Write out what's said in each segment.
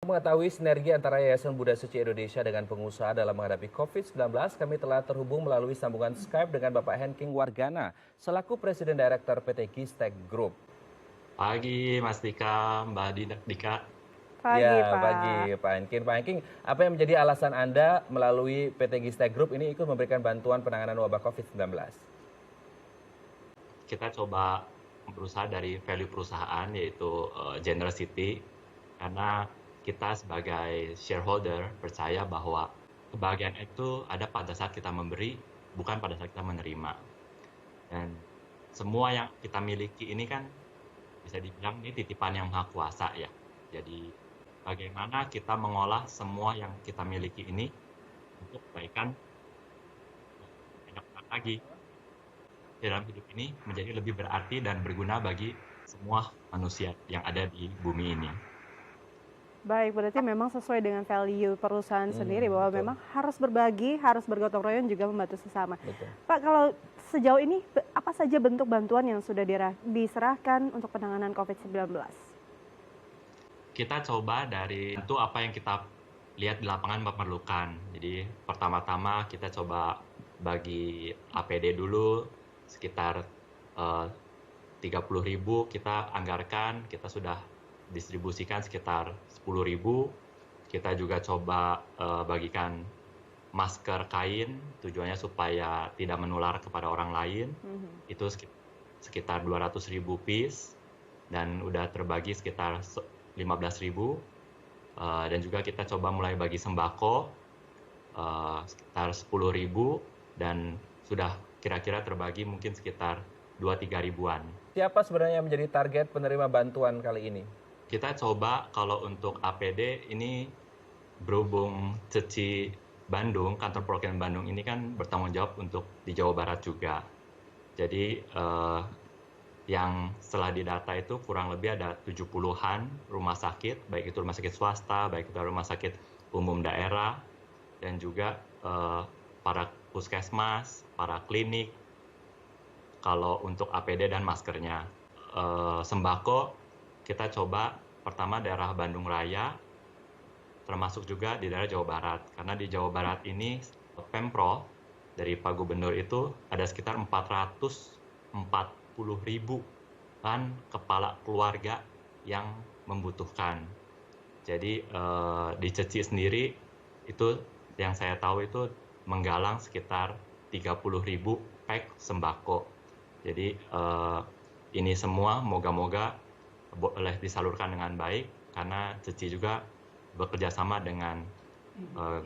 mengetahui sinergi antara Yayasan Buddha Suci Indonesia dengan pengusaha dalam menghadapi COVID-19, kami telah terhubung melalui sambungan Skype dengan Bapak Henking Wargana, selaku Presiden Direktur PT Gistek Group. Pagi Mas Dika, Mbak Dika. Pagi Ya, Pak. pagi Pak Henking. Pak Henking, apa yang menjadi alasan Anda melalui PT Gistek Group ini ikut memberikan bantuan penanganan wabah COVID-19? Kita coba berusaha dari value perusahaan yaitu generosity, karena kita sebagai shareholder percaya bahwa kebahagiaan itu ada pada saat kita memberi, bukan pada saat kita menerima. Dan semua yang kita miliki ini kan bisa dibilang ini titipan yang maha kuasa ya. Jadi bagaimana kita mengolah semua yang kita miliki ini untuk kebaikan banyak orang lagi dalam hidup ini menjadi lebih berarti dan berguna bagi semua manusia yang ada di bumi ini. Baik, berarti memang sesuai dengan value perusahaan sendiri bahwa betul. memang harus berbagi, harus bergotong royong juga membantu sesama. Betul. Pak, kalau sejauh ini apa saja bentuk bantuan yang sudah diserahkan untuk penanganan COVID-19? Kita coba dari itu apa yang kita lihat di lapangan memerlukan. Jadi pertama-tama kita coba bagi APD dulu sekitar 30.000 kita anggarkan, kita sudah distribusikan sekitar 10.000. Kita juga coba bagikan masker kain, tujuannya supaya tidak menular kepada orang lain. Itu sekitar 200.000 piece dan udah terbagi sekitar 15.000. Dan juga kita coba mulai bagi sembako sekitar 10.000 dan sudah kira-kira terbagi mungkin sekitar 2-3 ribuan. Siapa sebenarnya yang menjadi target penerima bantuan kali ini? Kita coba kalau untuk APD ini berhubung CECI Bandung, kantor perwakilan Bandung ini kan bertanggung jawab untuk di Jawa Barat juga. Jadi yang setelah didata itu kurang lebih ada 70-an rumah sakit, baik itu rumah sakit swasta, baik itu rumah sakit umum daerah, dan juga para puskesmas, para klinik. Kalau untuk APD dan maskernya, sembako kita coba pertama daerah Bandung Raya, termasuk juga di daerah Jawa Barat. Karena di Jawa Barat ini Pemprov dari Pak Gubernur itu ada sekitar 440.000 kan kepala keluarga yang membutuhkan. Jadi di CECI sendiri itu yang saya tahu itu menggalang sekitar 30.000 pack sembako. Jadi ini semua moga-moga boleh disalurkan dengan baik karena CECI juga bekerja sama dengan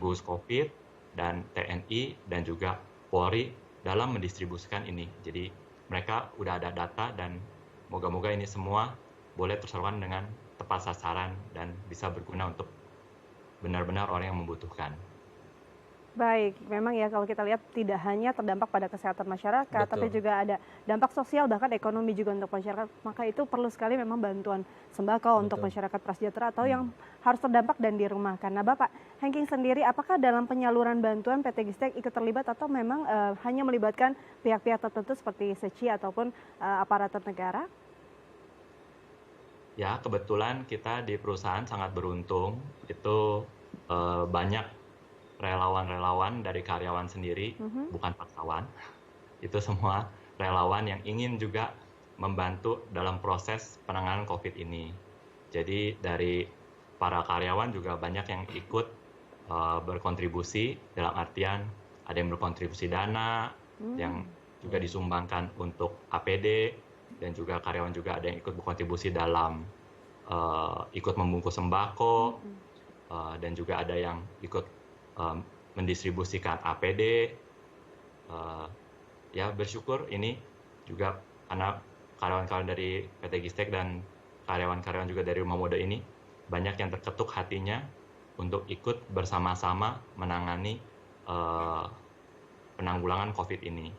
gugus COVID dan TNI dan juga Polri dalam mendistribusikan ini. Jadi mereka udah ada data dan moga-moga ini semua boleh tersalurkan dengan tepat sasaran dan bisa berguna untuk benar-benar orang yang membutuhkan. Baik, memang ya kalau kita lihat tidak hanya terdampak pada kesehatan masyarakat, Betul. tapi juga ada dampak sosial bahkan ekonomi juga untuk masyarakat. Maka itu perlu sekali memang bantuan sembako untuk masyarakat prasejahtera atau yang harus terdampak dan dirumahkan. Nah Bapak Henking sendiri, apakah dalam penyaluran bantuan PT Gistek ikut terlibat atau memang hanya melibatkan pihak-pihak tertentu seperti CECI ataupun aparatur negara? Ya, kebetulan kita di perusahaan sangat beruntung, itu banyak relawan-relawan dari karyawan sendiri, bukan paksawan. Itu semua relawan yang ingin juga membantu dalam proses penanganan COVID ini. Jadi dari para karyawan juga banyak yang ikut berkontribusi, dalam artian ada yang berkontribusi dana, yang juga disumbangkan untuk APD, dan juga karyawan juga ada yang ikut berkontribusi dalam ikut membungkus sembako, dan juga ada yang ikut mendistribusikan APD. Ya bersyukur ini juga karena karyawan-karyawan dari PT Gistek dan karyawan-karyawan juga dari Rumah Muda ini banyak yang terketuk hatinya untuk ikut bersama-sama menangani penanggulangan COVID ini.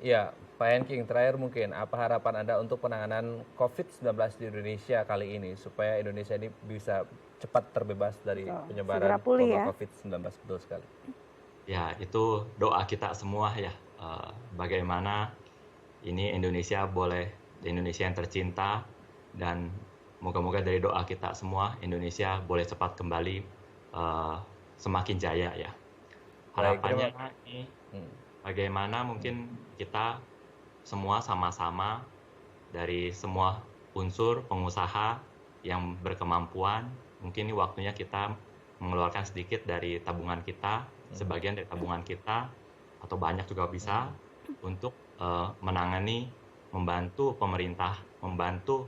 Ya, Pak Henking, terakhir mungkin apa harapan Anda untuk penanganan COVID-19 di Indonesia kali ini supaya Indonesia ini bisa cepat terbebas dari penyebaran wabah COVID-19, betul sekali. Ya, itu doa kita semua ya, bagaimana ini Indonesia yang tercinta dan moga-moga dari doa kita semua Indonesia boleh cepat kembali semakin jaya ya. Harapannya ini bagaimana mungkin kita semua sama-sama dari semua unsur pengusaha yang berkemampuan, mungkin ini waktunya kita mengeluarkan sedikit dari tabungan kita, sebagian dari tabungan kita, atau banyak juga bisa, untuk menangani, membantu pemerintah, membantu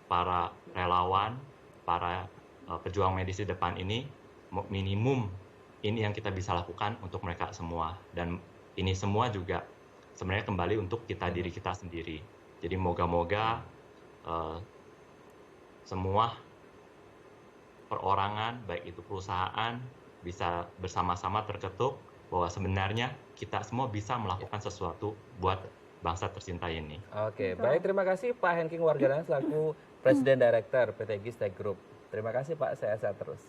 para relawan, para pejuang medis di depan ini, minimum ini yang kita bisa lakukan untuk mereka semua. Dan ini semua juga sebenarnya kembali untuk diri kita sendiri. Jadi moga-moga semua perorangan, baik itu perusahaan, bisa bersama-sama terketuk bahwa sebenarnya kita semua bisa melakukan sesuatu buat bangsa tercinta ini. Oke, baik, terima kasih Pak Henking Wargana selaku Presiden Director PT Gistek Group. Terima kasih Pak, sehat-sehat terus.